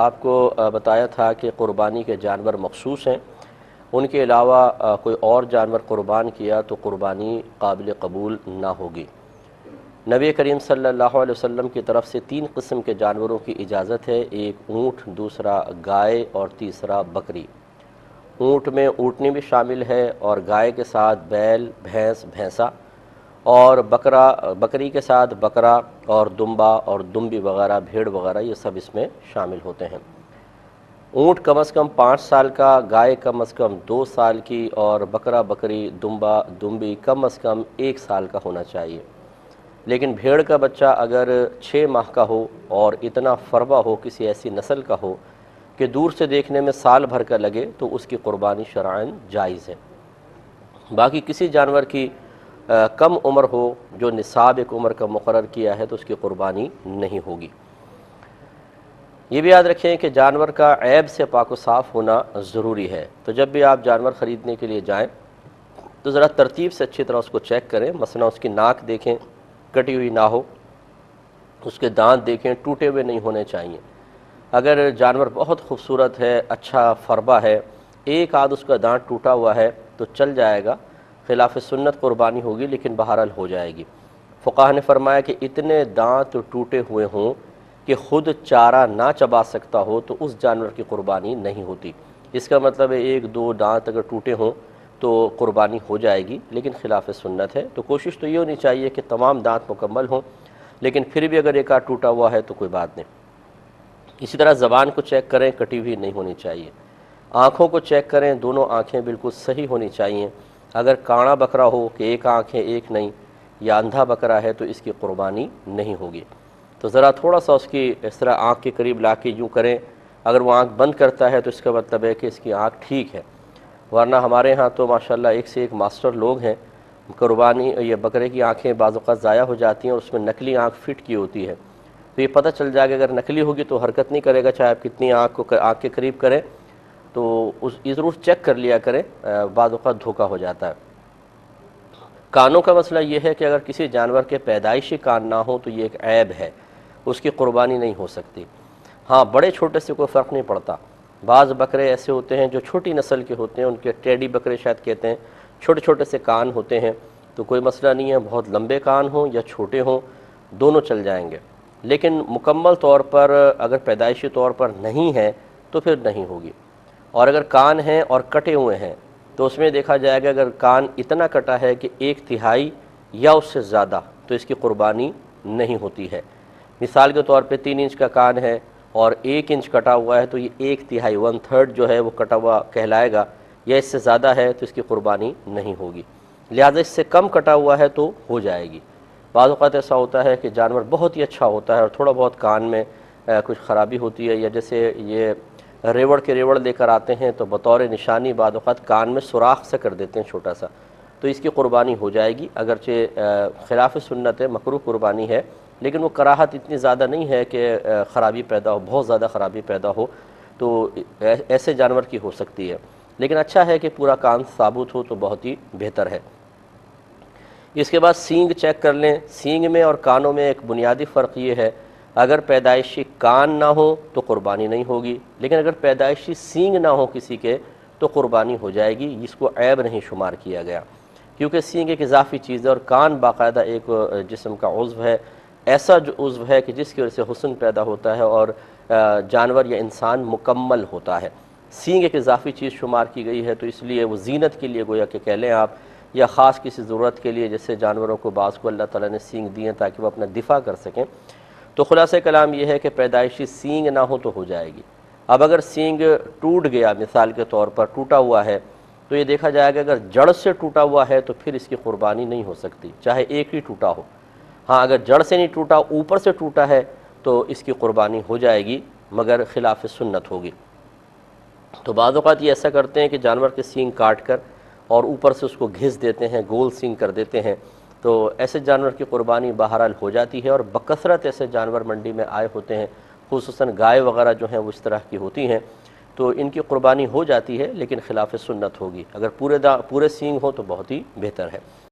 آپ کو بتایا تھا کہ قربانی کے جانور مخصوص ہیں، ان کے علاوہ کوئی اور جانور قربان کیا تو قربانی قابل قبول نہ ہوگی۔ نبی کریم صلی اللہ علیہ وسلم کی طرف سے 3 قسم کے جانوروں کی اجازت ہے، ایک اونٹ، دوسرا گائے اور تیسرا بکری۔ اونٹ میں اونٹنی بھی شامل ہے، اور گائے کے ساتھ بیل، بھینس، بھینسا، اور بکری کے ساتھ بکرا اور دمبا اور دمبی وغیرہ، بھیڑ وغیرہ، یہ سب اس میں شامل ہوتے ہیں۔ اونٹ کم از کم 5 سال کا، گائے کم از کم 2 سال کی، اور بکرا، بکری، دمبا، دمبی کم از کم 1 سال کا ہونا چاہیے۔ لیکن بھیڑ کا بچہ اگر 6 ماہ کا ہو اور اتنا فربا ہو، کسی ایسی نسل کا ہو کہ دور سے دیکھنے میں سال بھر کا لگے، تو اس کی قربانی شرعاً جائز ہے۔ باقی کسی جانور کی کم عمر ہو، جو نصاب ایک عمر کا مقرر کیا ہے، تو اس کی قربانی نہیں ہوگی۔ یہ بھی یاد رکھیں کہ جانور کا عیب سے پاک و صاف ہونا ضروری ہے، تو جب بھی آپ جانور خریدنے کے لیے جائیں تو ذرا ترتیب سے اچھی طرح اس کو چیک کریں۔ مثلا اس کی ناک دیکھیں، کٹی ہوئی نہ ہو، اس کے دانت دیکھیں، ٹوٹے ہوئے نہیں ہونے چاہیے۔ اگر جانور بہت خوبصورت ہے، اچھا فربا ہے، ایک آدھ اس کا دانت ٹوٹا ہوا ہے تو چل جائے گا، خلاف سنت قربانی ہوگی لیکن بہرحال ہو جائے گی۔ فقہا نے فرمایا کہ اتنے دانت ٹوٹے ہوئے ہوں کہ خود چارہ نہ چبا سکتا ہو تو اس جانور کی قربانی نہیں ہوتی۔ اس کا مطلب ہے 1-2 دانت اگر ٹوٹے ہوں تو قربانی ہو جائے گی، لیکن خلاف سنت ہے۔ تو کوشش تو یہ ہونی چاہیے کہ تمام دانت مکمل ہوں، لیکن پھر بھی اگر ایک آدھ ٹوٹا ہوا ہے تو کوئی بات نہیں۔ اسی طرح زبان کو چیک کریں، کٹی ہوئی نہیں ہونی چاہیے۔ آنکھوں کو چیک کریں، دونوں آنکھیں بالکل صحیح ہونی چاہیے۔ اگر کاڑا بکرا ہو کہ ایک آنکھ ہے ایک نہیں، یا اندھا بکرا ہے، تو اس کی قربانی نہیں ہوگی۔ تو ذرا تھوڑا سا اس کی اس طرح آنکھ کے قریب لا کے یوں کریں، اگر وہ آنکھ بند کرتا ہے تو اس کا مطلب ہے کہ اس کی آنکھ ٹھیک ہے، ورنہ ہمارے ہاں تو ماشاءاللہ ایک سے ایک ماسٹر لوگ ہیں، قربانی یہ بکرے کی آنکھیں بعض اوقات ضائع ہو جاتی ہیں اور اس میں نقلی آنکھ فٹ کی ہوتی ہے، تو یہ پتہ چل جائے گا اگر نقلی ہوگی تو حرکت نہیں کرے گا، چاہے آپ کتنی آنکھ کے قریب کریں، تو یہ ضرور چیک کر لیا کریں، بعض اوقات دھوکہ ہو جاتا ہے۔ کانوں کا مسئلہ یہ ہے کہ اگر کسی جانور کے پیدائشی کان نہ ہو تو یہ ایک عیب ہے، اس کی قربانی نہیں ہو سکتی۔ ہاں، بڑے چھوٹے سے کوئی فرق نہیں پڑتا۔ بعض بکرے ایسے ہوتے ہیں جو چھوٹی نسل کے ہوتے ہیں، ان کے ٹیڈی بکرے شاید کہتے ہیں، چھوٹے چھوٹے سے کان ہوتے ہیں، تو کوئی مسئلہ نہیں ہے، بہت لمبے کان ہوں یا چھوٹے ہوں، دونوں چل جائیں گے۔ لیکن مکمل طور پر اگر پیدائشی طور پر نہیں ہے تو پھر نہیں ہوگی۔ اور اگر کان ہیں اور کٹے ہوئے ہیں تو اس میں دیکھا جائے گا اگر کان اتنا کٹا ہے کہ 1/3 یا اس سے زیادہ، تو اس کی قربانی نہیں ہوتی ہے۔ مثال کے طور پہ 3 انچ کا کان ہے اور 1 انچ کٹا ہوا ہے تو یہ 1/3 1/3 جو ہے وہ کٹا ہوا کہلائے گا، یا اس سے زیادہ ہے تو اس کی قربانی نہیں ہوگی۔ لہٰذا اس سے کم کٹا ہوا ہے تو ہو جائے گی۔ بعض اوقات ایسا ہوتا ہے کہ جانور بہت ہی اچھا ہوتا ہے اور تھوڑا بہت کان میں کچھ خرابی ہوتی ہے، یا جیسے یہ ریوڑ کے ریوڑ لے کر آتے ہیں تو بطور نشانی بعض اوقات کان میں سوراخ سے کر دیتے ہیں چھوٹا سا، تو اس کی قربانی ہو جائے گی، اگرچہ خلاف سنت ہے، مکروہ قربانی ہے، لیکن وہ کراہت اتنی زیادہ نہیں ہے کہ خرابی پیدا ہو، بہت زیادہ خرابی پیدا ہو، تو ایسے جانور کی ہو سکتی ہے۔ لیکن اچھا ہے کہ پورا کان ثابت ہو تو بہت ہی بہتر ہے۔ اس کے بعد سینگ چیک کر لیں۔ سینگ میں اور کانوں میں ایک بنیادی فرق یہ ہے، اگر پیدائشی کان نہ ہو تو قربانی نہیں ہوگی، لیکن اگر پیدائشی سینگ نہ ہو کسی کے تو قربانی ہو جائے گی، اس کو عیب نہیں شمار کیا گیا، کیونکہ سینگ ایک اضافی چیز ہے اور کان باقاعدہ ایک جسم کا عضو ہے، ایسا جو عضو ہے کہ جس کی وجہ سے حسن پیدا ہوتا ہے اور جانور یا انسان مکمل ہوتا ہے۔ سینگ ایک اضافی چیز شمار کی گئی ہے، تو اس لیے وہ زینت کے لیے گویا کہ کہہ لیں آپ، یا خاص کسی ضرورت کے لیے، جیسے جانوروں کو بعض کو اللہ تعالیٰ نے سینگ دیے ہیں تاکہ وہ اپنا دفاع کر سکیں۔ تو خلاصہ کلام یہ ہے کہ پیدائشی سینگ نہ ہو تو ہو جائے گی۔ اب اگر سینگ ٹوٹ گیا، مثال کے طور پر ٹوٹا ہوا ہے، تو یہ دیکھا جائے گا اگر جڑ سے ٹوٹا ہوا ہے تو پھر اس کی قربانی نہیں ہو سکتی، چاہے ایک ہی ٹوٹا ہو۔ ہاں، اگر جڑ سے نہیں ٹوٹا، اوپر سے ٹوٹا ہے تو اس کی قربانی ہو جائے گی، مگر خلاف سنت ہوگی۔ تو بعض اوقات یہ ایسا کرتے ہیں کہ جانور کے سینگ کاٹ کر اور اوپر سے اس کو گھس دیتے ہیں، گول سینگ کر دیتے ہیں، تو ایسے جانور کی قربانی بہرحال ہو جاتی ہے، اور بکثرت ایسے جانور منڈی میں آئے ہوتے ہیں، خصوصاً گائے وغیرہ جو ہیں وہ اس طرح کی ہوتی ہیں، تو ان کی قربانی ہو جاتی ہے لیکن خلاف سنت ہوگی۔ اگر پورے سینگ ہو تو بہت ہی بہتر ہے۔